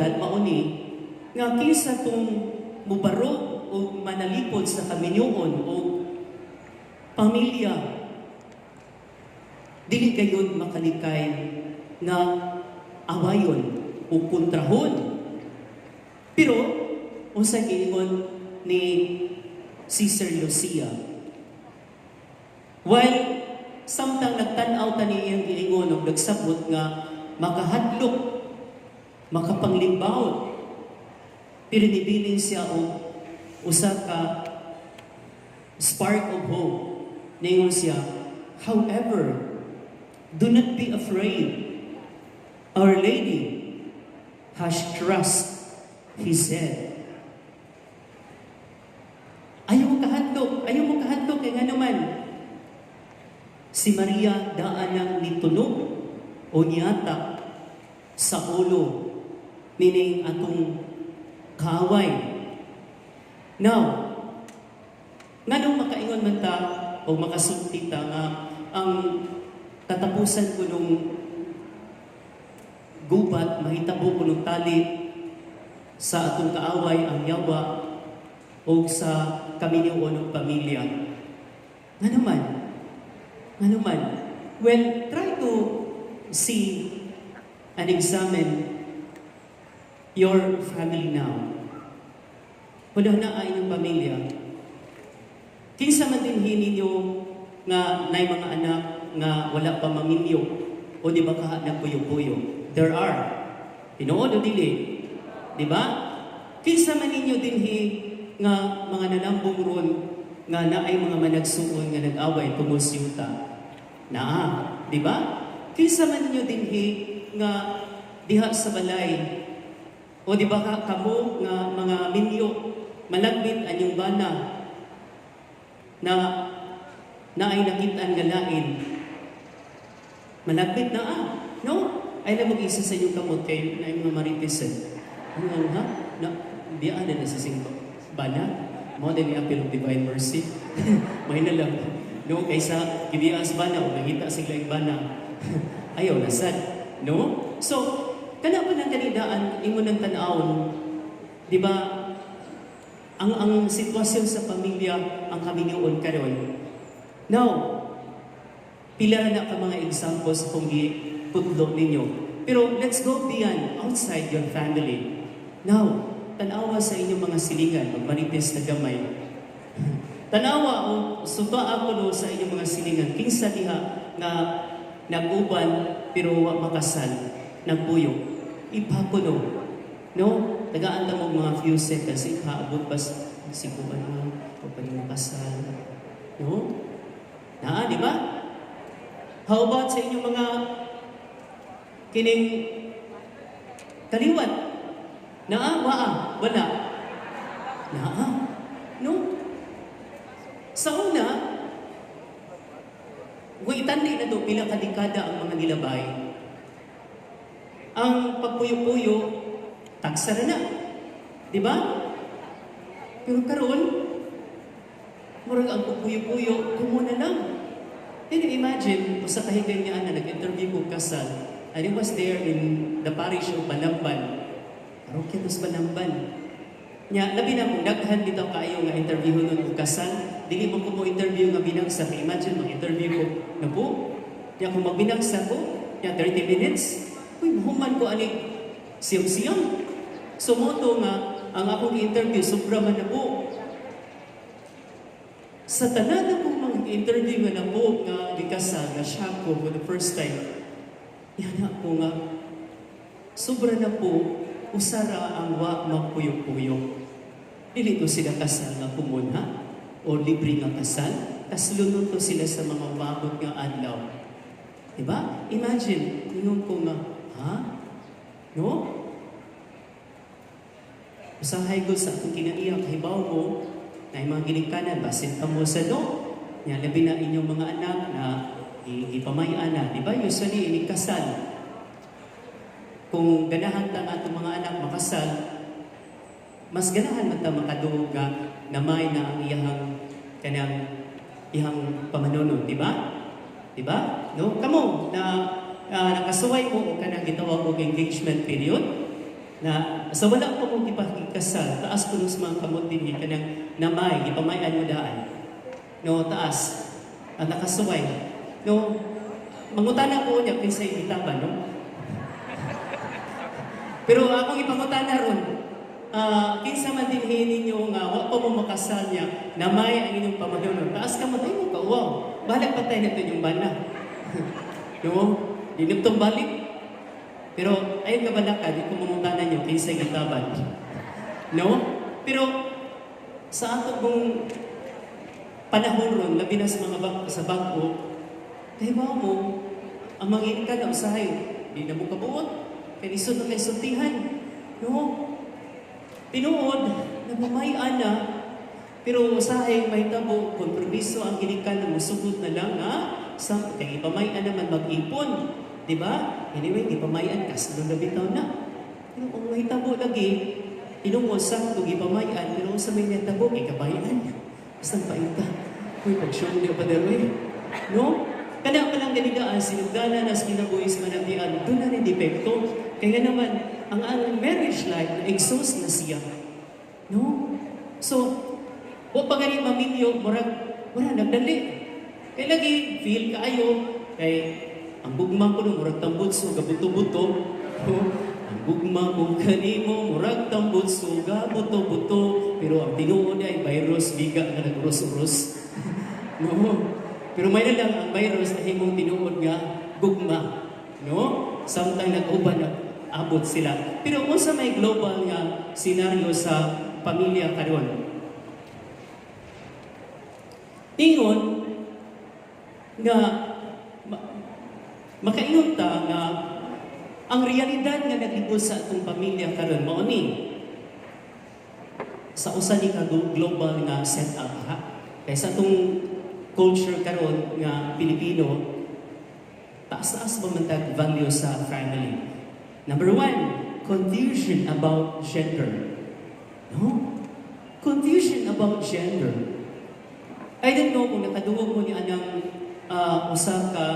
realidad mauni nga kinsa tong mubarog o manalipod sa kaminyoon o pamilya, dili kayod makalikay nga awayon o kontrahon. Pero, unsay giingon ni Sister Lucia, while samtang nagtan-aw ta niyang giingon og nagsabot nga makahadlok, makapanglimbaw, pero nibilin siya og usa ka spark of hope. Ningon siya, however, do not be afraid. Our Lady has trust, he said. Ayaw mo kahadlok, kaya nga naman, si Maria daan ng nitunog o niyata sa ulo nining atong kaaway. Now, nga nung makaingon man ta o makasulti ta nga ang tatapusan ko nung gubat, mahitabo ko nung tali sa atong kaaway ang yawa o sa kaminyoon ng pamilya. Nga naman, well, try to see and examine your family now. Wala na ay ng pamilya. Kinsa man din ninyo nga nay mga anak nga wala pa mamilyo o di ba ka nagpuyo-puyo. There are. Tinuod o dili? Di ba? Kinsa man ninyo dinhi nga mga nanambong ron nga naay mga managsuon nga nag-away tungod sa yuta. Naa, di ba? Kinsa man ninyo dinhi nga diha sa balay o di ba kamo nga mga minyo malagbit anyong bana na naay nakitaan nga lain. Malagbit na no? Ay na mag-isa sa inyong kamot kay na mga maritisan. Ano ha? Na, diyan na sa singko. Bana? Mo din i-appeal of divine mercy. May na lang. No? Kaysa kibiyaan sa bana o nakita sila yung bana. Ayaw, nasad. No? So, kana pa ng kanidaan, ingon ng tanawon, di ba, ang sitwasyon sa pamilya, ang kaminyoon karon. Now, pila na ka mga examples kung putlo ninyo. Pero let's go beyond, outside your family. Now, tanawa sa inyong mga silingan, magmanitis na gamay. Tanawa o suba ako sa inyong mga silingan, kinsa diha na naguban pero wa makasal, nagbuyo. Ipakuno. No? Tagaan lang mo mga few seconds, ikaabot pa si kuban mo, o pa yung makasal. No? Di ba? How about sa inyong mga kining kaliwat? Waa? Wala? No? Sa una, kung itandi na ito, pila kadekada ang mga nilabay, ang pagpuyo-puyo, tagsara na. Di ba? Pero karon, murag ang pagpuyo-puyo, kumuna lang. Can you imagine, sa kahigay niya na nag-interview ko kasal, I was there in the parish of Banamban. Parokya dos Banamban. Nya, labi na kung daghan dito kayo nga interview nun o kasal, dili mo ko mo interview nga binagsa. Imagine, mag-interview ko na po. Nya, kung magbinagsa ko, nya 30 minutes, uy, mahuman ko ani siyam-siyam. Sumoto nga, ang akong interview, sobra man na po. Sa tanan akong mga interview nga na po, nga dikasal, nga siya ko for the first time, yan ako nga, sobra na po, usara ang wa magpuyo-puyo. Dili ko sila kasal nga pumunha, o libre nga kasal, tas lunod ko sila sa mga mabot nga adlaw. Diba? Imagine, ingon ko nga, no? Usahay ko sa akong kinaiyak, hibaw mo, na yung mga ginikanan, basin ka mo sa do. Yan, labi na inyong mga anak na ipamayan na. Diba? Usually, inikasal. Kung ganahan ta nga itong mga anak makasal, mas ganahan man ta makadungog nga namay na ang iyang pamanunon. Diba? Diba? No? Kamo, na nakasuway mo o kanang gitawag og engagement period, Na sa wala pa mo ipakikasal, taas ko sa mga kamot din kanang namay, ipamayan mo daan. No, taas. Ang nakasuway. No, mangutana ko niya kinsa itaban, no? Pero akong ipangutana ron, kinsa man din ninyo nga wa pa mo makasal niya, namay ang inyong pamahanon. Taas ka mo, ay mo ka, wow. Balik patay na ito yung bana. No? Diniptong balik. Pero ayun ka bala ka, di ko mamutanan nyo, kinsa itaban. No? Pero sa ato kong panahon ron, labi na sa mga sa bangko, kaya ba mo, ang mga ka na usahay, di na mo kabuot, kaya isod na kayo sultihan. No? Tinuod, nagmamayan na, pero usahay may tabo, kompromiso ang ginikan na musugod na lang na, kaya ipamayan naman mag-ipon. Diba? Anyway, ipamayan, kasunod na bitaw na. Pero kung may tabo lagi, inungosan, kung ipamayan, pero sa may tabo, ikabayan. Basta paita. Uy, pag-show niyo pa daroy. No? Kada pa lang ganidaan, sinugdana na sa kinabuhis manatian, doon na rin depekto. Kaya naman, ang marriage life, na-exhaust na siya. No? So, huwag pa ganit mamilyo, wala, nagdali. Kaya lagi, feel kaayo, kay ang bugma ko nung murag tambutso, gabuto-buto. Ang bugma ko kanimo, murag tambutso, gabuto-buto. Pero ang tinuod ay virus, biga na nag-urus-urus. No? Pero may na lang ang virus na himong tinuod nga, bugma. No? Samtang nag-uban, nag-abot sila. Pero kung sa may global nga senaryo sa pamilya karon, ingon nga makaingon ta nga ang realidad nga naglibot sa atong pamilya karon mao ni sa usa ni ka global nga setup ha. Kay sa atong culture karon nga Pilipino, taas-taas pa man tag value sa family. Number 1, confusion about gender. No? Confusion about gender. I don't know kung nakadungog mo ni anang usa ka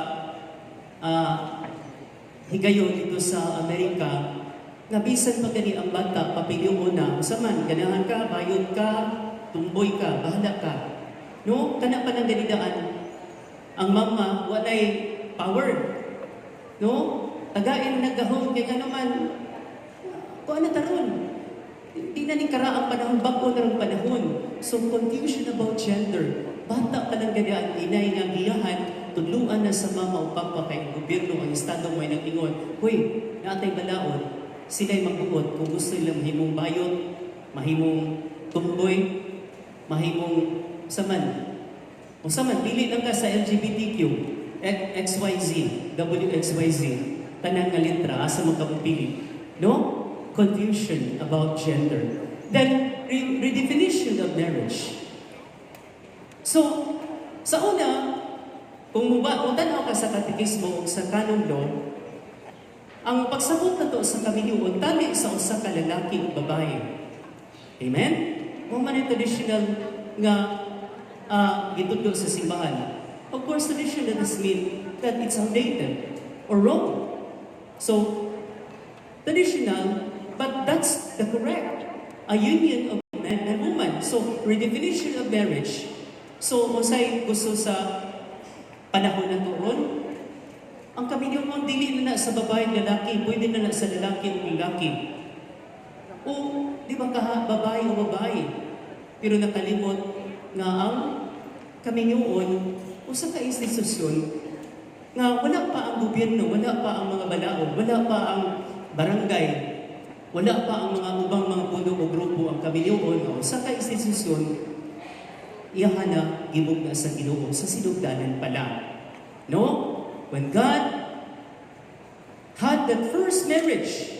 higayon dito sa Amerika, nga bisan pa gani ang bata, papilyo na, saman, ganahan ka, bayod ka, tumboy ka, bahala ka. No? Kana pa ng ganidaan, ang mama, walay power. No? Tagain nagahon, kaya ka naman, kung ano taron? Hindi na ni karaang panahon, bago na rin panahon. So, confusion about gender. Bata pa ng ganyan, inay nga giyahan, tudluan na sa mama o papa kay gobyerno ang estado mo ay nag-ingon, huy, natay balaod, sila'y magbuot kung gusto nila mahimong bayot, mahimong tumboy, mahimong saman. O saman, dili lang ka sa LGBTQ, XYZ, WXYZ, tanang nga litra, asa mo kapupili. No? Confusion about gender. Then, redefinition of marriage. So, sa una, kung tanaw ka sa katekismo o sa canon law, ang pagsabot na to sa kamiliwan, tali sa usa ka lalaki o babae. Amen? Kung man yung traditional nga gitudlo sa simbahan. Of course, traditional does mean that it's outdated or wrong. So, traditional, but that's the correct. A union of man and woman. So, redefinition of marriage. So, usay gusto sa panahon na doon, ang kamilyon dili na sa babae at lalaki, pwede na sa lalaki o lalaki. O, di ba babae o babae? Pero nakalimot nga ang kamilyon o sa ka-institusyon nga wala pa ang gobyerno, wala pa ang mga balaod, wala pa ang barangay, wala pa ang mga ubang mga puno o grupo ang kamilyon o sa ka-institusyon, iyahan na gibog na sa Ginoo sa sinugdanan pa lang. No? When God had that first marriage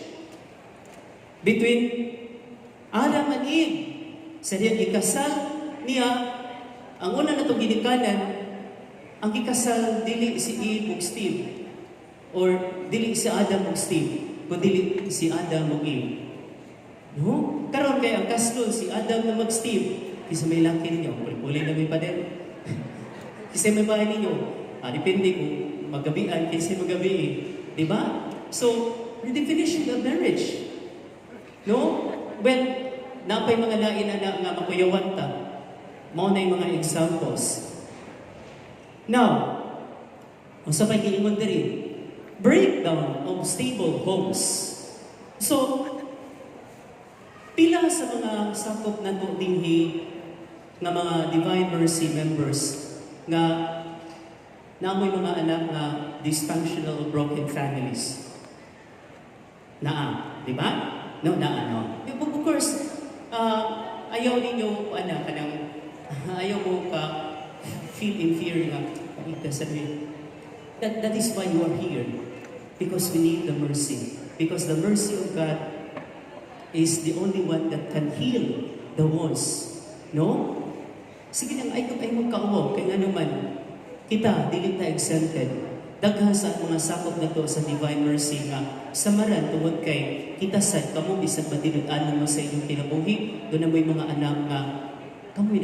between Adam and Eve, sa diyan ikasal niya, ang una na itong ginikanan, ang ikasal dili si Eve ug Steve, or dili si Adam ug Steve, kundi si Adam ug Eve. No? Karon kay ang kaslo si Adam na mag-Steve, isa may laki ninyo, puli na may pader. Kasi may bahay ninyo, depende kung magabian, kasi magabi. Diba? So, redefinition of marriage. No? Well, napay mga lain nga makuyawan ta. Mao na yung mga examples. Now, kung sa pag-iingon diri, breakdown of stable homes. So, pila sa mga sakop na dinhi nga mga Divine Mercy members nga namoy mga anak nga dysfunctional broken families. Naa, di ba? No, naa, no. Of course, ayaw ninyo, ayaw mo ka feel inferior nga. That is why you are here. Because we need the mercy. Because the mercy of God is the only one that can heal the wounds. No? Sige lang, ay mo kauwaw. Kaya nga naman, kita, dili ta exempted. Daghan sa mga sakop na to sa Divine Mercy nga samaran tungod kay kita sad kamo bisag matinud-an mo sa inyong kinabuhi, doon na may mga anak nga kamoy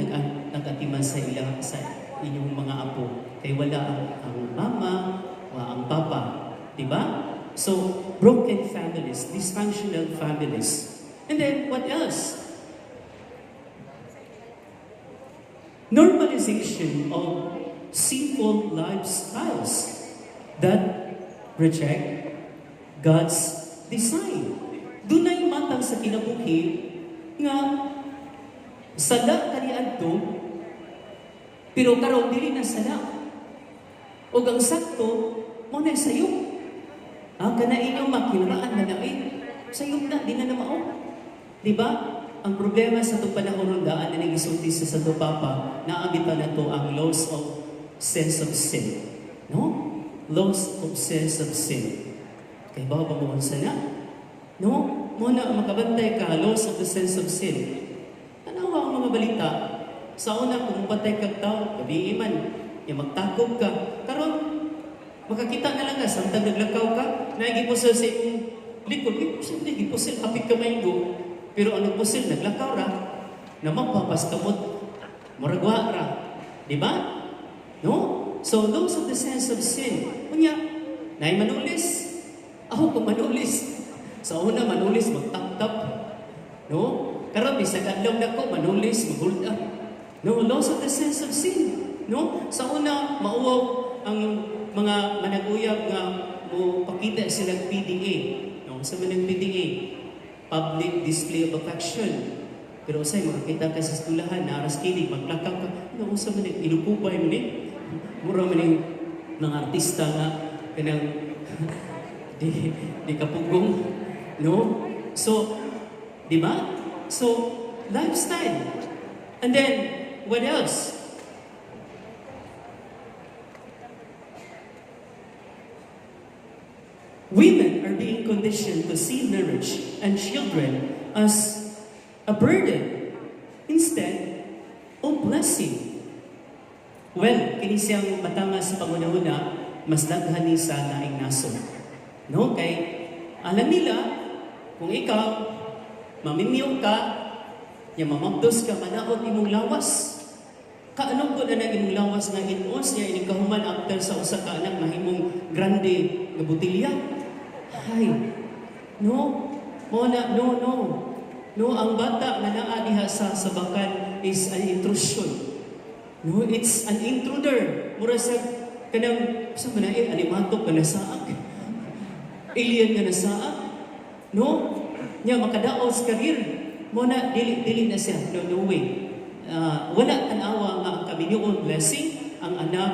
nag-atiman sa inyong mga apo. Kay wala ang mama, wala ang papa, di ba? So, broken families, dysfunctional families. And then, what else? Normalization of sinful lifestyles that reject God's design. Dunay matang sa kinabuhi nga sala kaniadto pero karon dili na sala. O ang sakto mo na sayo. Kana inyong makinaraan na namin. Sayo na, di na mao. Di ba? Ang problema sa itong panahon daan na nag-isulti sa Santo Papa, naabitan na ito ang loss of sense of sin. No? Loss of sense of sin. Kaya ba mo sana? No? Muna makabantay ka, loss of the sense of sin. Tanawa ang mga balita. Sa una, kung patay kang tao, gabi man, yung magtakog ka. Karon, makakita na lang ka, samtang naglakaw ka, nagipusil sa iyong likod. Siyempre, nagipusil, kapit ka mainggo. Pero ang nagpusil, naglakaw ra, na mapapas kamot, moragwa ra. Di ba? No? So, loss of the sense of sin. Kunya, naay manulis. Ako kung manulis. Sa una, manulis, magtap-tap. No? Karon bisag adlaw na ko, manulis, mag-hold up. No? Loss of the sense of sin. No? Sa una, mauwaw ang mga managuyab nga mo pakita silang PDA. No? Sa manang PDA, public display of affection. Pero usay, makakita ka sa skulahan, naaras kilig, magplakaw ka, ano sa manig, inupupay mo ni? Mura mo ni mga artista nga, kanang di kapugong, no? So, di ba? So, lifestyle. And then, what else? Women are being conditioned to see marriage and children as a burden instead of blessing. Well, kini siyang matanga sa pangunahuna, mas daghan ni sa naing nasod. No? Kay alam nila, kung ikaw, mamimiyok ka, yung mamagdos ka, manaot imong lawas. Kaanong ko na naging lawas nga inos niya, ining kahuman after sa usa ka anak, mahimong grande nga butilya. Ay, no, no, ang bata nga naa diha sa sabakan is an intrusion. No, it's an intruder. Mura sa kanang sa manae alimantok nga nasaak. Alien nga nasaak. No, nya makadaot sa career. Mo na dili na siya. No way. Wala tanawa nga ang kabinuon blessing, ang anak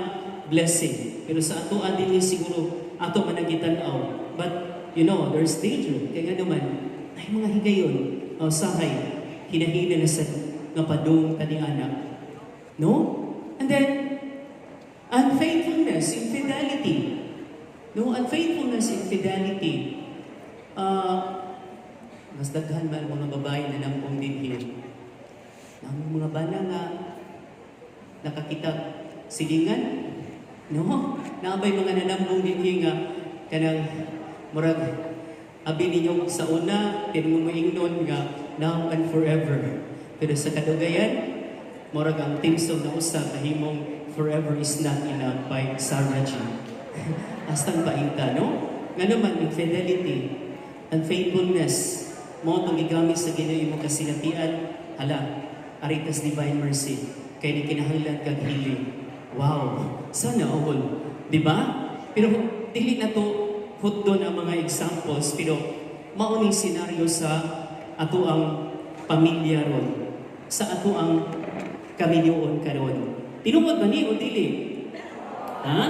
blessing. Pero sa ato din siguro ato managitan-aw. But you know, there's danger. Kaya nga naman, ay mga higayon, sahay, hinahina na sa nga padung kani anak. No? And then, unfaithfulness, infidelity. No, unfaithfulness, infidelity. Mas daghan man mga babae na nampong dinhin. Ang mga bana nga nakakita silingan. No? Naabay mga nanambong dinhin nga kanang murag abi ninyo sa una pinumuingnon nga now and forever. Pero sa kadugayan murag ang theme song na usa kahimong forever is not enough by Sarah G. Hastang painta, no? Nga naman infidelity, unfaithfulness, mo itong gigamit sa Ginoo imong kasinatian, hala, aritas divine mercy, kay ni kinahanglan kag healing. Wow, sana all. Di ba? Pero dili na to hutdon ang mga examples, pero mauning senaryo sa ato ang pamilya ron, sa ato ang kaminyoon karon. Tinuod ba ni o dili? Ha?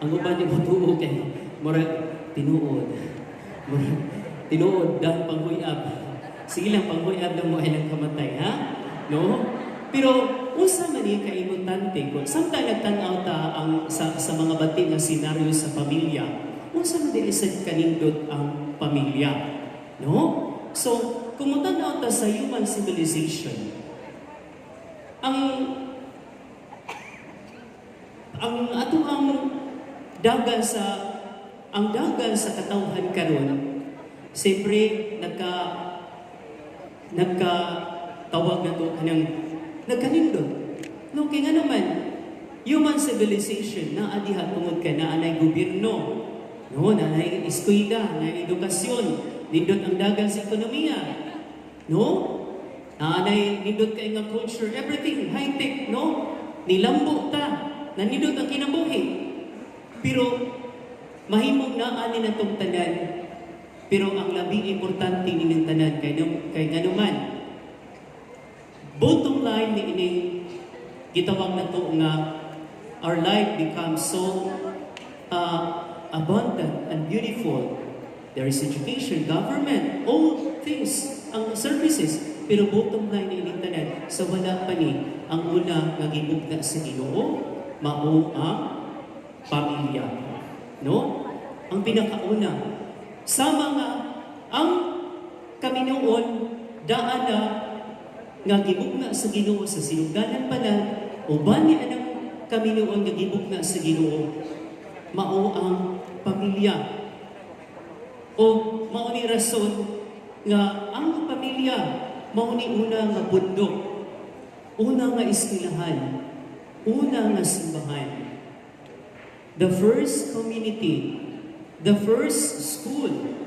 Ang uban ni mutuo kay murag tinuod. Murag tinuod dahil panghuyab. Sige lang, panghuyab lang mo ay nagkamatay, ha? No? Pero usa man ni kaimutante ko, samtang nagtan-aw ta ang sa mga bati nga senaryo sa pamilya, unsa man di isad kanindot ang pamilya, no? So, kung mutan-aw ta sa human civilization, ang ato ang dagan sa katawhan karon, siyempre nagka-tawag na to kanang nagkanindot. No, kaya nga naman, human civilization na adiha tungod ka na anay gobyerno, no, na anay eskwela, na edukasyon, nindot ang dagan sa ekonomiya, no, na anay nindot kay nga culture, everything, high-tech, no, nilambo ta, na nindot ang kinabuhi. Pero, mahimong naanin na itong tanan, pero ang labing importante nining tanan kay nga naman, bottom line ni ini gitawag na to nga our life becomes so abundant and beautiful. There is education, government, all things, ang services, pero bottom line ni ining tanan sa wala pa ni ang una nga gibugna sa Ginoo, mao ang pamilya. No? Ang pinakauna sama nga ang kaminuon daan na nga gibugna sa Ginoo sa sinugdanan pa lang, uban ni anang kaminuon nga gibugna sa Ginoo, mao ang pamilya. O mao ni rason nga ang pamilya mao ni una nga bundok, una nga eskwelahan, una nga simbahan. The first community, the first school,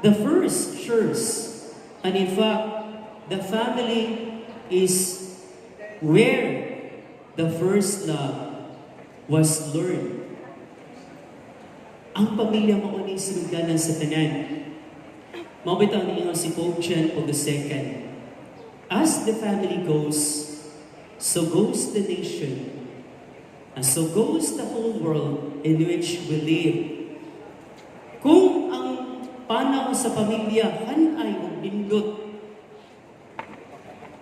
the first church, and in fact, the family is where the first love was learned. Ang pamilya mao ni sinugdanan sa tanan. Mabitaw ni ingon si Pope John Paul II. As the family goes, so goes the nation, and so goes the whole world in which we live. Kung ang panaw sa pamilya hanay og nindot,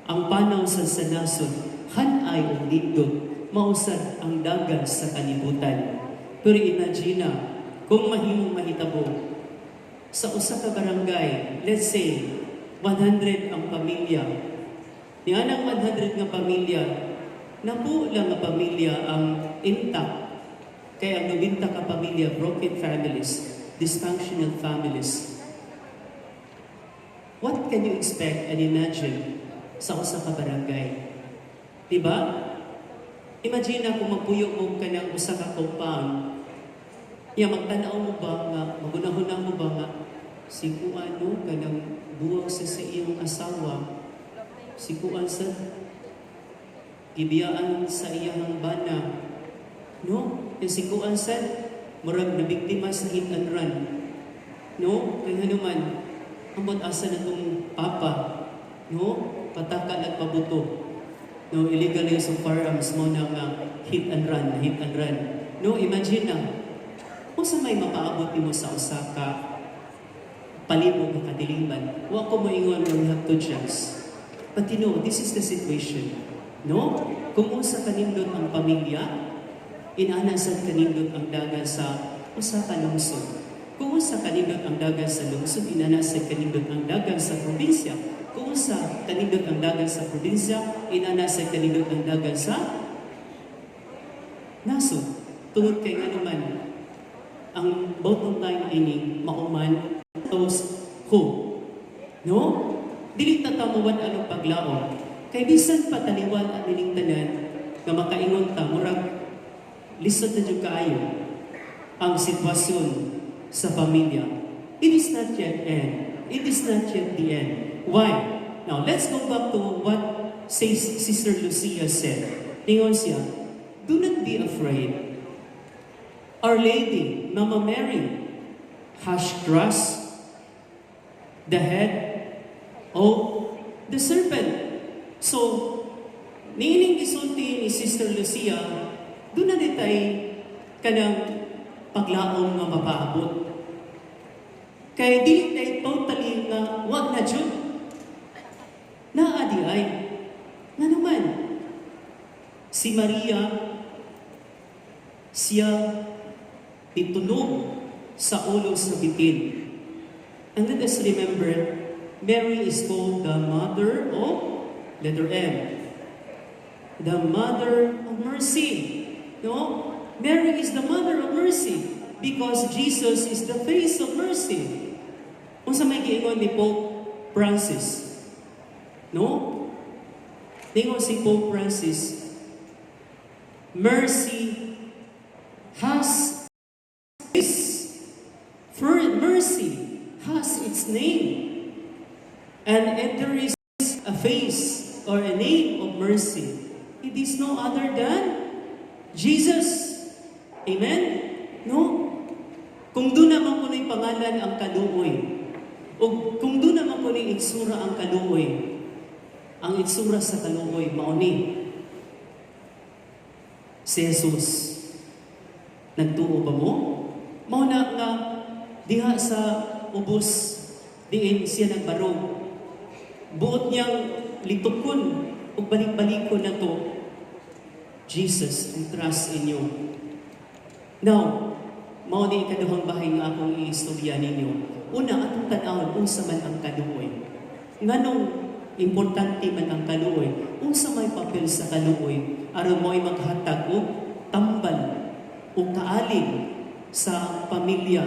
ang panaw sa nasod hanay og nindot, mausad ang dagan sa kalibutan. Pero imagine kung mahimong mahitabo sa usa ka barangay, let's say 100 ang pamilya. Ni anang 100 nga pamilya, nabuo lang nga pamilya ang intact. Kaya ang 90 ka pamilya, broken families, dysfunctional families. What can you expect and imagine sa usa ka barangay? Diba? Imagine na kung magpuyo mo ka ng usa ka compound, magtanaw mo ba nga, magunahunang mo ba nga, si kuano ka ng buwag sa iyong asawa, si kuan sa gibiyaan sa iyang bana, no? Yung si kuan sa murag na biktima sa hit and run, no? Kaya naman, ambot asa na itong papa, no? Pataka at pabuto, no? Illegal use of firearms mo na nga hit and run, no? Imagine na, kung sa may mapaabot mo sa usa ka palibog na kadiliman, wa ko moingon we have to choose. But you know, this is the situation. No? Kung usa kanindot ang pamilya, inanasad kanindot ang dagan sa usa ka lungsod. Kung usa kanindot ang dagan sa lungsod, inanasad kanindot ang dagan sa probinsya. Kung usa kanindot ang dagan sa probinsya, inanasad kanindot ang dagan sa nasod. Tungod kay nga naman, ang bottom line ini mauman those who, no? Dili ta tamuwan anong paglaom. Kay bisan pa taliwan ang ining tanan nga makaingon ta murag lisod na jud kaayo ang sitwasyon sa pamilya. It is not yet end. It is not yet the end. Why? Now, let's go back to what Sister Lucia said. Tingon siya, do not be afraid. Our Lady, Mama Mary, has crushed the head of the serpent. So, niining gisulti ni Sister Lucia, doon na ditay kanang paglaong nga mapaabot. Kaya di tayo totally nga wag na dyan. Naadi ay, nga naman, si Maria, siya itunog sa ulo sa bitin. And let us remember, Mary is called the mother of, letter M, the mother of mercy. No? Mary is the mother of mercy because Jesus is the face of mercy. Kung sa may giingon ni Pope Francis, no? Tingon si Pope Francis, mercy has mercy has its name. And there is a face or a name of mercy. It is no other than Jesus. Amen? No? Kung doon naman ko na pangalan ang kaluoy, o kung doon naman ko na itsura ang kaluoy, ang itsura sa kaluoy, mauni. Si Jesus. Nagtuo ba mo? Mauna nga, diha sa ubos, diin siya nagbarog. Buot niyang litukon, o balik-balikon na to, Jesus, I trust in you. Now, mao ni ikaduhang bahay nga akong iistorya ninyo. Una, atong tanawon, unsa man ang kaluoy. Nganong importante man ang kaluoy, unsa may papel sa kaluoy, aron mo'y maghatag o tambal o kaalim sa pamilya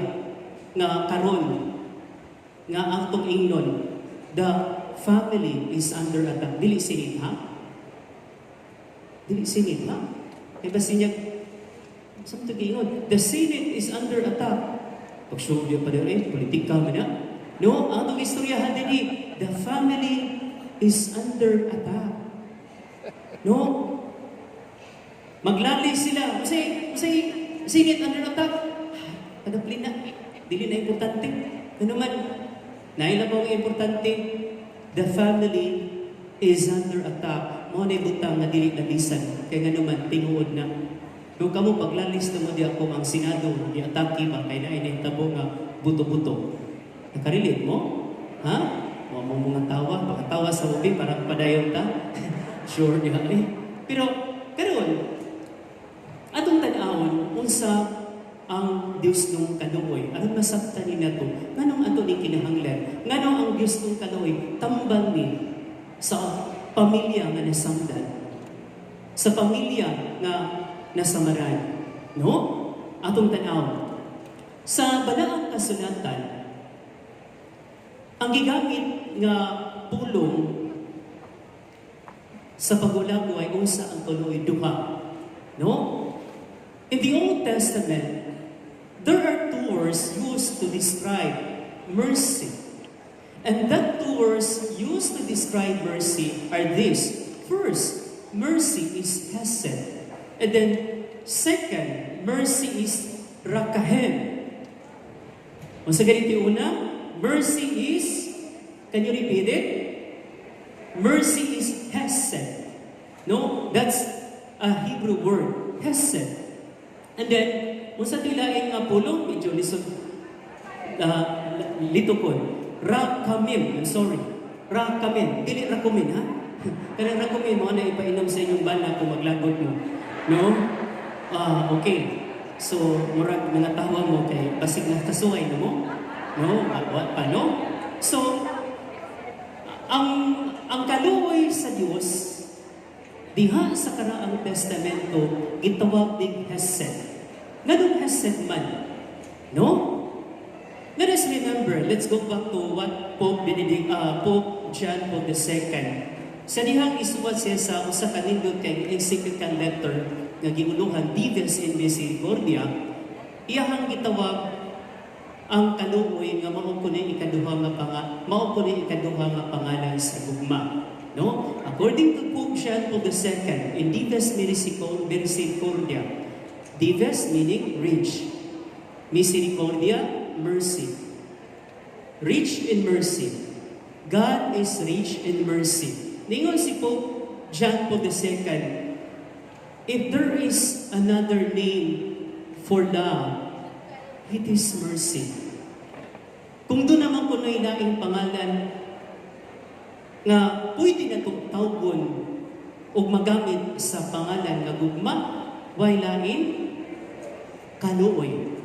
nga karon nga atong ingnon, the family is under attack. Dili sinit, ha? Dili sinit, ha? Iba sinyag, saan ito gingon? The Senate is under attack. Pagsyugyo pa rin, politika mo na. No, ang itong istoryahan din, the family is under attack. No? Maglali sila. Kasi Senate under attack. Kadapli na. Dili na importante. Ano man, nailabaw ang importante, the family is under attack. Mga naibutang na dili na lisan. Kaya nga naman, tinguod na. Kung kamo paglalis na mo di ako ang Senado, di atake ba, kaya na inahitabo nga buto-buto. Nakarelate mo? Ha? Huwag mo mga tawa, pakatawa sa ubi para padayon ta. Sure niya eh. Pero, karon, atong tanawon, unsa ang Diyos nung kaluoy. Anong nasabtan ni nato? Nganong ato ni kinahanglan? Nganong ang Diyos nung kaluoy? Tambang ni sa pamilya nga nasamdan. Sa pamilya nga nasamaran. No? Atong tanaw. Sa balaang kasulatan, ang gigamit nga pulong sa pagulago ay unsa ang tuloy duha. No? In the Old Testament, there are two words used to describe mercy. And that two words used to describe mercy are this. First, mercy is hesed. And then, second, mercy is rakahem. Kung sa ganito yung una, mercy is, can you repeat it? Mercy is hesed. No, that's a Hebrew word, hesed. And then, kung sa tilaing nga pulong, medyo lisod, litukon, rakamim, I'm sorry, rakamim, dili rakumin, ha? Kanang rakumin mo, na ipainom sa inyong bana kung maglagot mo. No? Okay. So, murag mga tawa mo kay basig na kasuway na mo. No? Paano? So, ang kaluoy sa Diyos, diha sa karaang testamento, gitawag dig hesed. Ganun hesed man. No? Let us remember, let's go back to what Pope John Paul II. Sa dihang isuwat siya sa usa ka nindot kay encyclical letter nga giuluhan Dives in Misericordia, iyahang gitawag ang kaluoy nga mao ko ni ikaduha nga pangalan sa gugma. No? According to Pope John Paul II, in Dives Misericordia, Dives meaning rich, Misericordia, mercy. Rich in mercy. God is rich in mercy. Ningon si Pope John Paul II, if there is another name for love, it is mercy. Kung doon naman ko na ilaing pangalan nga pwede na itong tawgon o magamit sa pangalan nga gugma, way lain, kaluoy.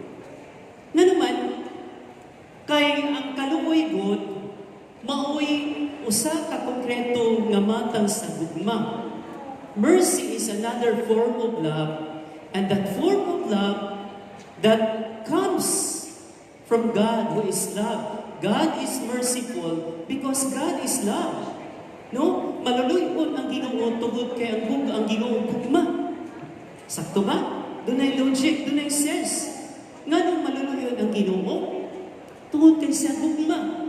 Nga naman, kay ang kaluoy god, maoy usa ka konkreto nga matang sa gugma. Mercy is another form of love, and that form of love that comes from God who is love. God is merciful because God is love. No? Maluluyon ang Ginoo tungod kay ang Ginoo gugma. Sakto ba? Dunay logic, dunay sense. Nganong maluluyon ang Ginoo? Tungod kay siya gugma.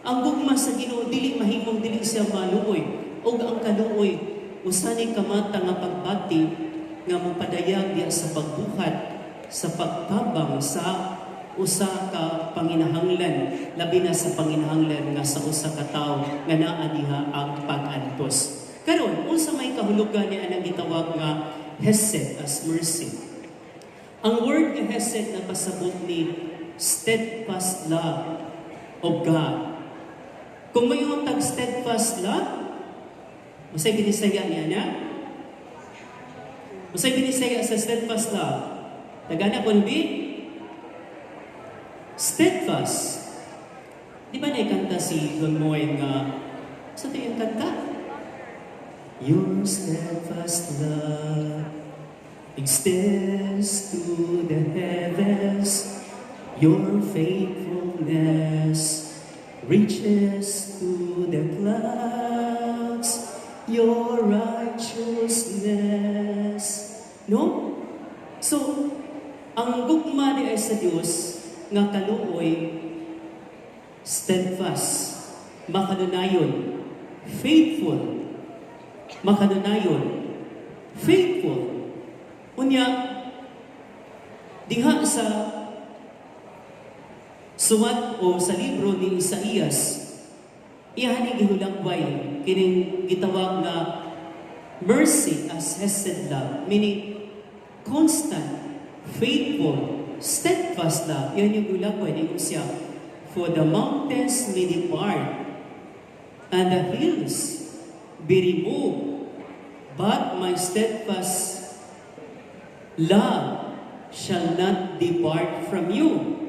Ang gugma sa Ginoo dili mahimong dili siya maluoy. Og ang kaluoy usanay kamata nga pagbati nga mapadayag diya sa pagbuhat, sa pagtabang sa usa ka panginahanglan, labi na sa panginahanglan nga sa usa ka tawo nga naa diha ang pag-antos. Karon, unsa may kahulugan ni anang gitawag nga hesed as mercy. Ang word nga hesed na pasabot ni steadfast love of God. Kung may tag steadfast love, masay binisaya niya na? Masay binisaya sa steadfast love. Tagana ko ni steadfast. Di ba naikanta si Don Moy nga sa ito yung kanta? Your steadfast love extends to the heavens. Your faithfulness reaches to the clouds. Your righteousness. No? So, ang gugma ni ay sa Diyos nga kaluoy, steadfast, makanunayon, faithful, makanunayon, faithful. Unya, diha sa suwat o sa libro ni Isaías, iyahaning gihulagbay, kining gitawag na mercy as hesed love, meaning constant, faithful, steadfast love. Yan yung gulagbay ni siya. For the mountains may depart, and the hills be removed, but my steadfast love shall not depart from you,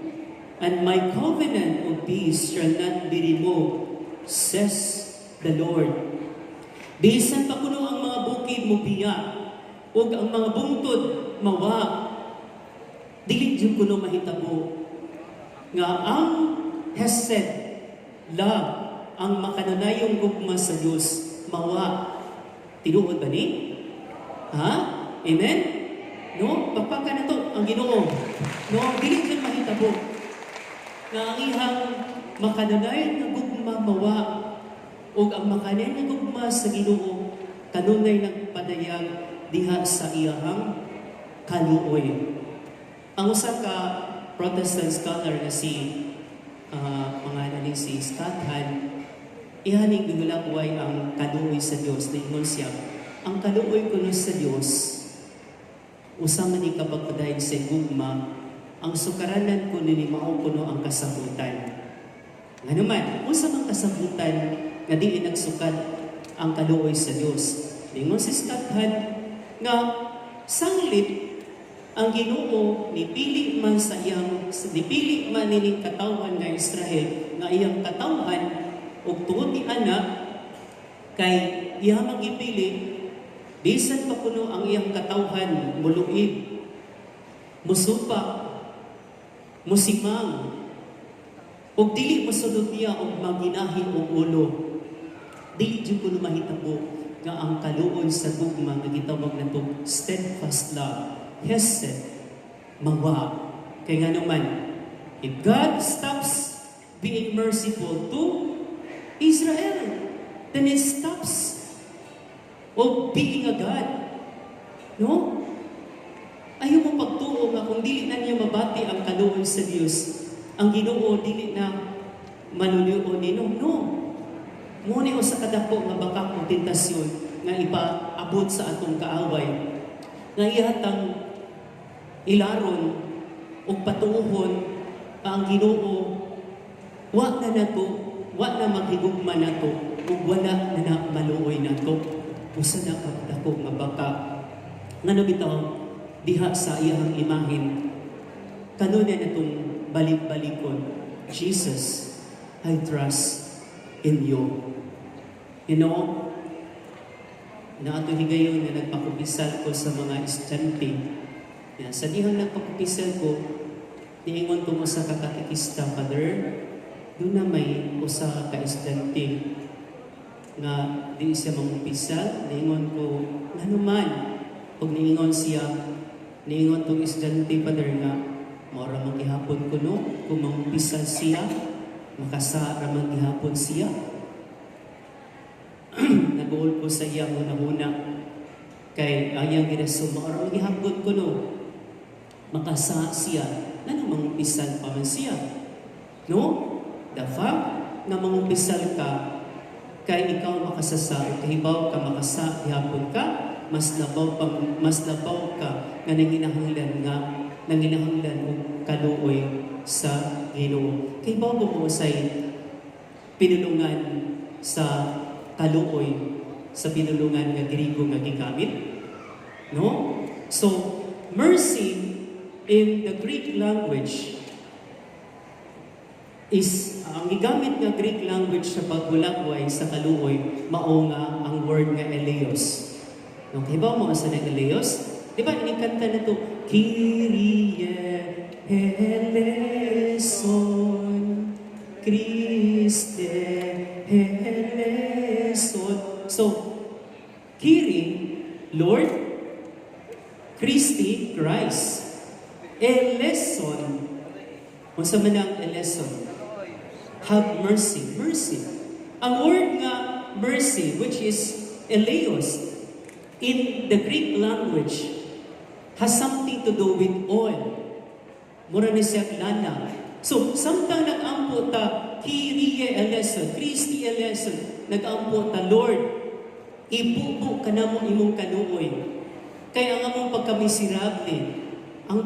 and my covenant of peace shall not be removed, says the Lord. Bisan pa kuno ang mga bukid mo biya, ug ang mga bungtod mawa, dili jud kuno mahitabo nga ang hesed love, ang makananayong gugma sa Dios mawa. Tinuod ba ni? Ha? Amen? No? Pagpaka na to ang Ginoo. No? Dili jud mahitabo nga ang ihang makananayon nga gugma mawa, ug ang makananayon nga gugma sa Ginoo kanunay nagpadayag diha sa iyahang kaluoy. Ang usa ka Protestant scholar na si si Scott Hahn, ihaning gulagway ang kaluoy sa Dios. Ningon siya, ang kaluoy kuno sa Dios, usama ni kapagpadayon sa gugma, ang sukaranan ko ni mao kuno ang kasabutan. Nga naman, usa mang kasabutan nga di nagsukad ang kaluoy sa Dios. Ningon si Scott Hahn nga sanglit ang Ginoo nipili man nining katawhan nga Israel nga iyang katawhan ug tuod ni anak kay iya magipili bisan pa kuno ang iyang katawhan muluib, musupa, musimang, ug dili mosulod niya og maginahi og ulo. Dili jud kuno mahitabo nga ang kaluoy sa gugma nga gitawag nato steadfast love, hesed, mawa. Kaya nga naman, If God stops being merciful to Israel, then He stops of being a God. No? Ayaw mo pagtuo nga kung dili na niya mabati ang kaluoy sa Dios, ang Ginoo dili na manuliw nino. No. Muna o sa kadako nga baka kong tentasyon nga ipaabot sa atong kaaway, nga ihatang ilaron o patuuhon ang Ginoo, wa na nato, wa na maghigugma nato, ug wala na maluoy nato. Usa na kadako nga baka nga nabitaw diha sa iyang imahin, kanunay na itong balik-balikon, Jesus, I trust in you. You know, na ato higayon na nagpakupisal ko sa mga estudyante. Sa dihang nagpakupisal ko, niingon ko mo sa kakatikista, Father, doon na may usa ka estudyante nga di siya mangupisal, niingon ko, nanuman, pag niingon siya, niingon tong estudyante, Father, nga maura maghihapon ko no, kung mangupisal siya, makasara maghihapon siya. Nag-uol ko sa iya muna-muna, kay ayang ginaso, maura maghihapon ko no, makasa siya, na mangupisal pa man siya. No? The fact na mangupisal ka, kay ikaw makasasa, kahibaw ka makasa, ihapon ka, mas labaw ka nga nanginahanglan mo kaluoy sa Ginoo. Kay bago mo say pinulungan sa kaluoy sa pinulungan nga Griego nga gigamit, no? So mercy in the Greek language is ang gigamit nga Greek language sa pagbulagway sa kaluoy mao nga ang word nga eleos. Okay ba mo asa na eleos? Di ba inikanta na to, Kyrie eleison, Christe eleison. So, Kyrie, Lord, Christi, Christ, eleison. Kung sa manang eleison, have mercy, mercy. Ang word nga mercy, which is eleos, in the Greek language, has something to do with oil. Mura ni siya lana. So, samtang nag-ampo ta, Kyrie eleison, Christi eleison, nag-ampo ta, Lord, ibubo ka na mo imong kanuoy. Kaya ang among pagkamiserable, ang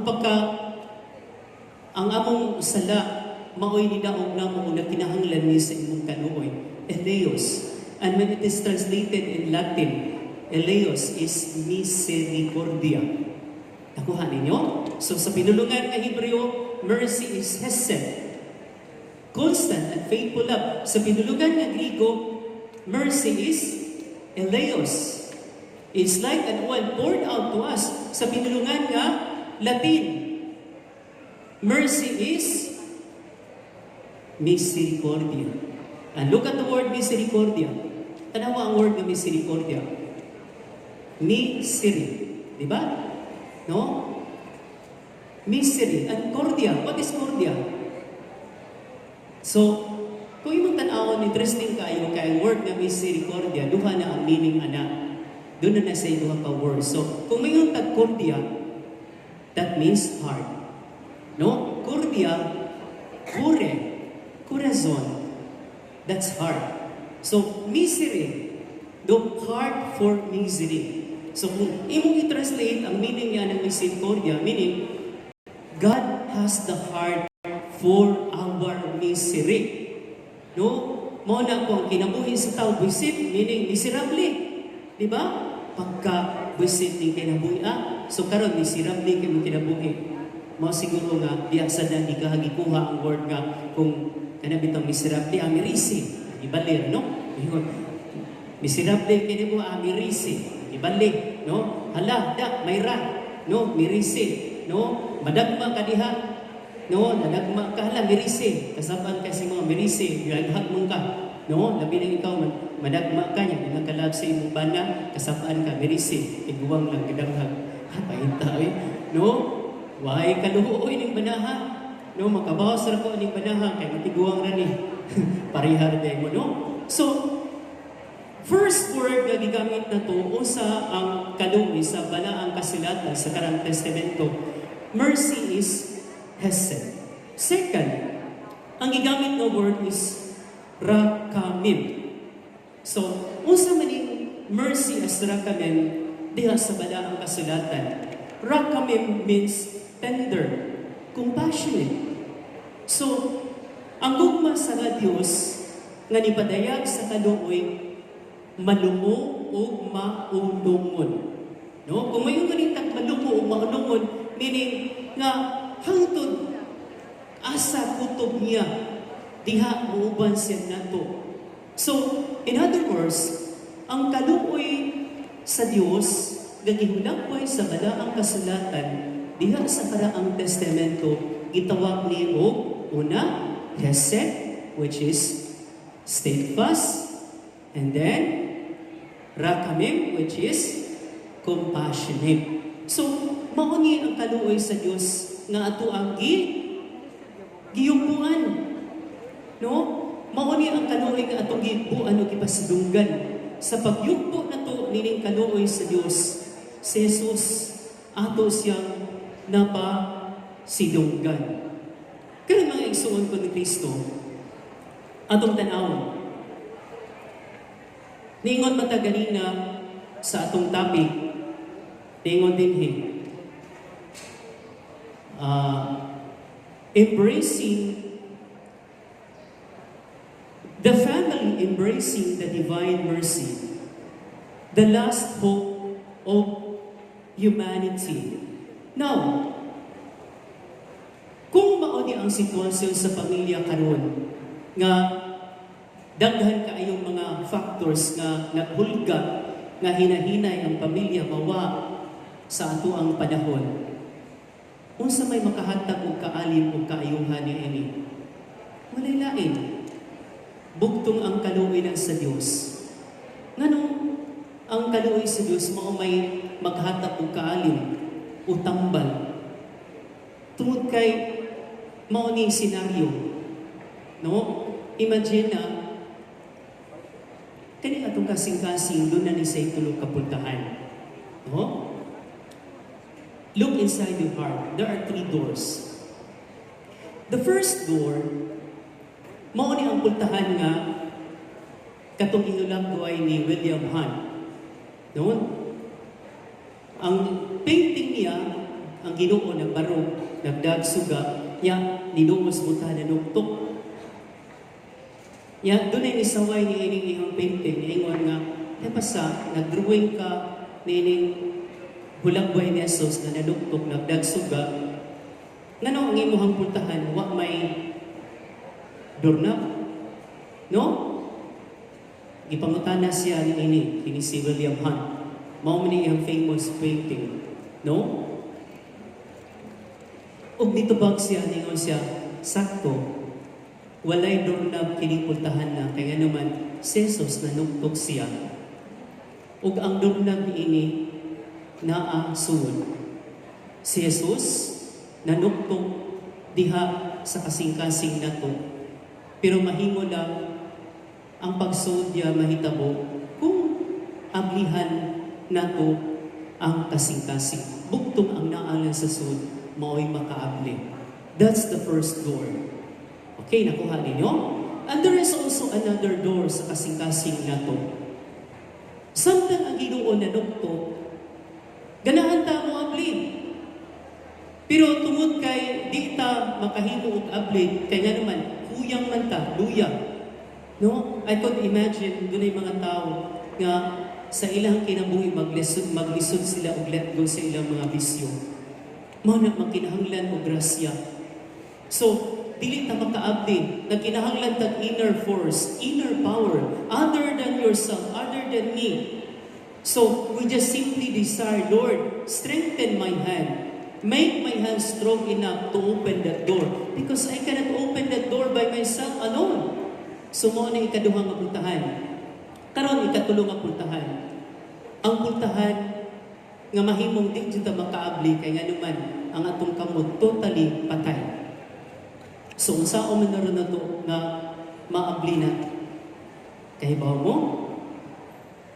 among sala, maoy ni daog na mo na kinahanglan ni sa imong kanuoy. Eleos. And when it is translated in Latin, eleos is misericordia. Nakuha ninyo? So sa pinulungan ng Hebreo, mercy is hesed. Constant and faithful love. Sa pinulungan ng Griego, mercy is eleos. It's like an oil poured out to us. Sa pinulungan nga Latin, mercy is misericordia. And look at the word misericordia. Tanawa ang word ng misericordia. Misery. Diba? No? Misery. And cordia. What is cordia? So, kung imong tanawon, interesting kayo kay word na misericordia, duha na ang meaning ana. Doon na sa duha ka word. So, kung may yung tag cordia, that means heart. No? Cordia, cure, corazon. That's heart. So, misery, the heart for misery. So, kung imong i-translate ang meaning niya ng misericordia, meaning, God has the heart for our misery. No? Mao na po ang kinabuhi sa tao, buisit, meaning miserable. Di ba? Pagka buisit ng kinabuhi, so karon miserable kayo kinabuhi. Mao siguro nga, diya sa na ikahagikuha ang word nga, kung kanabitang miserable, amirisi. Ibalir, no? Miserable kayo mo, amirisi. Ibalik, no? Hala, da, mayra, no? Mirisi, no? Madagma ka diha, no? Nadagma ka, hala, mirisi. Kasaban kasi mga mirisi, yaghat mong ka, no? Labi na ikaw, madagma ka niya, nagkalag sa imong bana, kasabaan ka, mirisi. Iguwang lang, gidaghag. Pahinta, no? Wahay kaluhooy ng banaha, No, makabawas ra ko ni panahang kay matiguang ra ni. Parihar day mo, no? So, first word nga gigamit na to usa ang kaluoy sa balaang kasilatan sa Karang Testamento. Mercy is hesed. Second, ang gigamit na word is rakamim. So, unsa man yung mercy as rakamim diha sa balaang kasilatan. Rakamim means tender, compassionate. So, ang gugma sa nga Dios nga nipadayag sa kaluoy malumo o maunungon. No? Kung may ganitang malumo o maunungon, meaning nga hangtod asa kutob niya diha muuban siya nato. So, in other words, ang kaluoy sa Dios nga gihulagway sa balaang kasulatan diha sa Karaang Testamento gitawag ni og una, hesed, which is steadfast, and then rakamim, which is compassionate. So, mauni ang kaluoy sa Dios nga ato ang giyumpuan. No? Mauni ang kaluoy nga atong gibuan o gipasidunggan. Sa pagyumpo na to nining kaluoy sa Dios, si Jesus ato siyang napasidunggan. Kaya mga igsuon ko ni Kristo, atong tanawon. Ningon mata ganina sa atong topic, ningon din embracing the family, embracing the divine mercy, the last hope of humanity. Now, kung mauni ang sitwasyon sa pamilya karon nga daghan kaayong mga factors nga naghulga nga hinahinay ang pamilya mawa sa ato ang panahon, unsa may makahatag og kaalim o kaayuhan niini? Walay lain. Bugtong ang kaluoy ng sa Dios. Nganong ang kaluoy sa Dios mao may maghatag og kaalim o tambal. Tungod kay mao ning senaryo. No? Imagine na kani atong kasing-kasing doon na ni sa itulog kapultahan. No? Look inside your heart. There are 3 doors. The first door, mao ni ang pultahan nga katong inulagway ni William Hunt. No? Ang painting niya, ang Ginoo nagbarog, nagdagsuga, niya ninuos mo ta nanugtok. Ya, doon ay nisaway ni ining iyong painting, ingon nga, napasa, nag-drawing ka ni ining hulagway ni Jesus na nanugtok, nagdagsuga. Ngano ang imuhang pultahan, wa may doorknob? No? Gipangutana siya ni ini si William Hunt. Mao man iyang famous painting. No? Og nitubag siya, ningon siya, sakto, walay doorknob kining pultahan na, kaya naman, si Jesus nanugtok siya. Og ang doorknob ni ini, naa suod. Si Jesus nanugtok diha sa kasing-kasing nato. Pero mahimo lang ang pagsuod niya mahitabo kung ablihan nato ang kasing-kasing. Bugtong ang naalan sa suod, mao'y makaabli. That's the first door. Okay, nakuha ninyo? And there is also another door sa kasing-kasing nato. Samtang ang Ginoo nanugtok, ganahan ta mo abli. Pero tungod kay di ta makahimo og abli, kay nga naman, huyang man ta, luya. No? I could imagine dunay mga tao nga sa ilang kinabuhi maglisod sila og let go sa ilang mga bisyo. Mao na magkinahanglan og grasya. So, dili ta makaabdi, nagkinahanglan tag inner force, inner power, other than yourself, other than me. So, we just simply desire, Lord, strengthen my hand. Make my hand strong enough to open that door. Because I cannot open that door by myself alone. So, mo na ikaduhang nga pultahan. Karon ikatulong nga pultahan. Ang pultahan nga mahimong di dito makaabli kay nga naman ang atong kamot totally patay. So unsa man naron nato nga maabli na kay bawo mo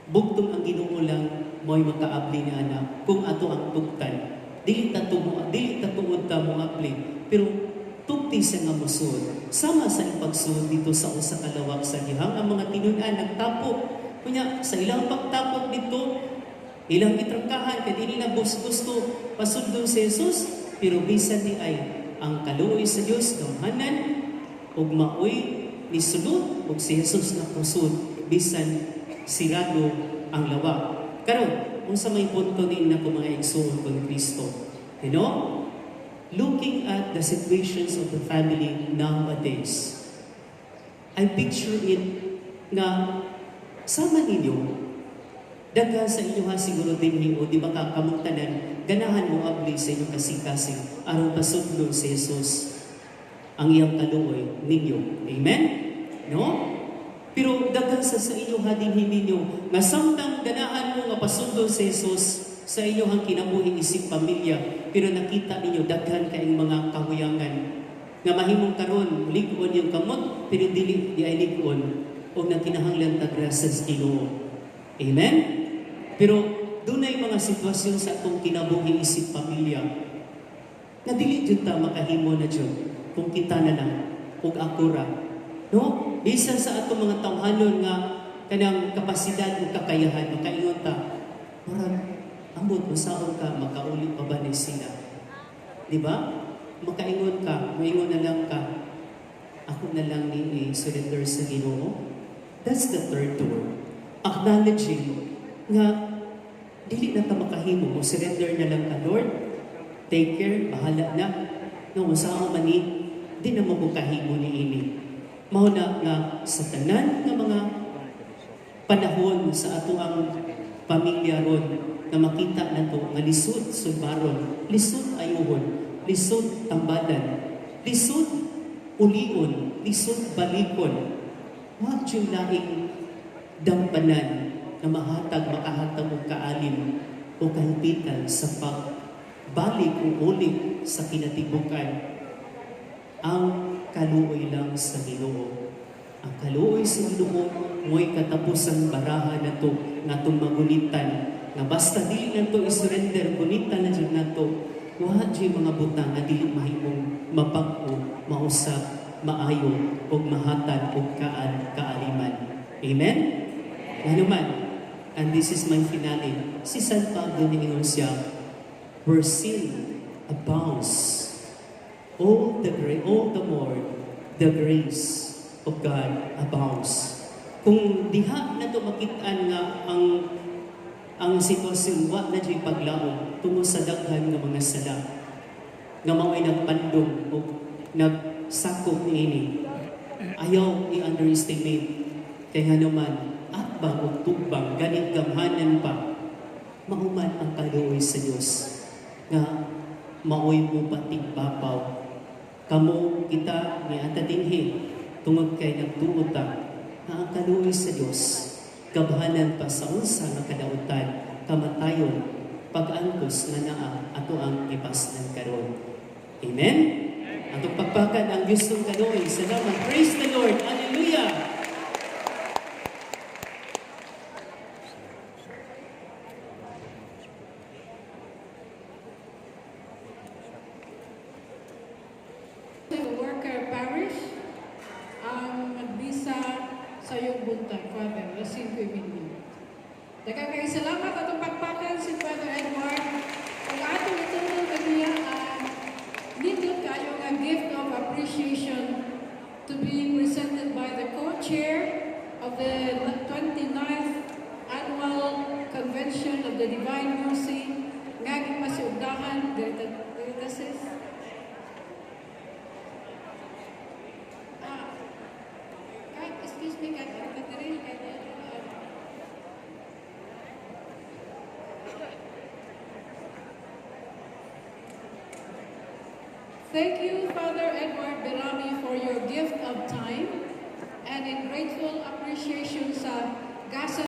bugtong ang Ginoo lang mo'y makaabli na anak kung ato ang tugtan. Dili ta tuod ta mo abli, pero tugti sa nga musud. Sama sa ipagsuod dito sa usa ka lawak sa gihang ang mga tinud-an nagtapok. Kunya sa ilang pagtapok dito, ilang gitrangkahan kay dili na gusto pasudlon si Jesus, pero bisan di ay ang kaluoy sa Dios gamhanan ug maoy ni sulod ug si Jesus na kusod bisan sirado ang lawak. Karon, unsa may punto din na ko mga igsoon kon Kristo. You know, looking at the situations of the family nowadays, I picture it nga sama ninyo, daghan sa inyo ha siguro din o di ba kakamungtanan, ganahan mo abli sa inyong kasing-kasing aron pasudlon si Jesus ang iyang kaluoy ninyo. Amen? No? Pero daghan sa inyo ha din ninyo nga samtang ganahan mo nga pasudlon si Jesus sa inyong kinabuhing isip pamilya, pero nakita ninyo daghan kaayong mga kahuyangan nga mahimong karon lig-on yung kamot pero dili di ay lig-on o nakinahanglan ta grasya sa Ginoo. Amen? Pero dunay mga sitwasyon sa atong kinabuhing isip pamilya na dili jud ta makahimo na jud kung kita na lang ug akura. No? Bisan sa atong mga tawhanon nga kanang kapasidad ug kakayahan makaingon ta, murag ambot usaon ka makauli pa ba ni sila? Di ba? Makaingon ka, moingon na lang ka, ako na lang ni surrender sa Ginoo. That's the third door. Acknowledging nga dili na ta makahimo, mo surrender na lang ka, Lord. Take care, bahala na. No, usaon man ni di na mo kahimo ni ini. Mao na nga sa tanan nga mga panahon sa ato ang pamilya ron na makita nato nga lisod sulbaron, lisod ayuhon, lisod tambadan, lisod ulion, lisod balikon. Wa jud laing dampanan na makahatag og kaalim o kahipitan sa pagbalik o ulit sa kinatibukan. Ang kaluoy lang sa Ginoo. Ang kaluoy sa Ginoo mo'y katapusang baraha na to nga itong magunitan na basta dili na to isurrender, gunitan na dyan na to. Wa dyan mga butang na dili mahimong mapag-o, mausap, maayo, o mahatag o kaaliman. Amen? Ano man, and this is my finale. Si San Pablo niingon siya, where sin abounds, all the more the grace of God abounds. Kung diha na to makitaan nga ang sitwasyon wa na diyay paglaom tungo sa daghan nga mga sala nga mao'y nagpandong o nagsakop niini. Ayaw i-underestimate kay nga naman atbang o tugbang ganit gamhanan pa mauman ang kaluoy sa Dios nga mao'y mo pating bapaw. Kamo kita ni ata dinhi tungod kay nagtuod ta na ang kaluoy sa Dios gabahanan pa sa unsa nga kadautan kamatayon pag-angkos nga naa ato ang ipasnan karon. Amen. Atong pagpakan ang Dios ng kaluoy. Salamat. Praise the Lord. Hallelujah. Worker Parish, ang magbisa sa iyong buntag, Father, lasin ko iminyo. Daghang kay salamat atong pagpakan si Father Edward. Ang atong itulong kaniya nindot kayo nga gift of appreciation to be presented by the co-chair of the 29th Annual Convention of the Divine Mercy, nga gipasiugdahan dito sis. Excuse me, thank you, Father Edward Berami, for your gift of time and in grateful appreciation sa Gasa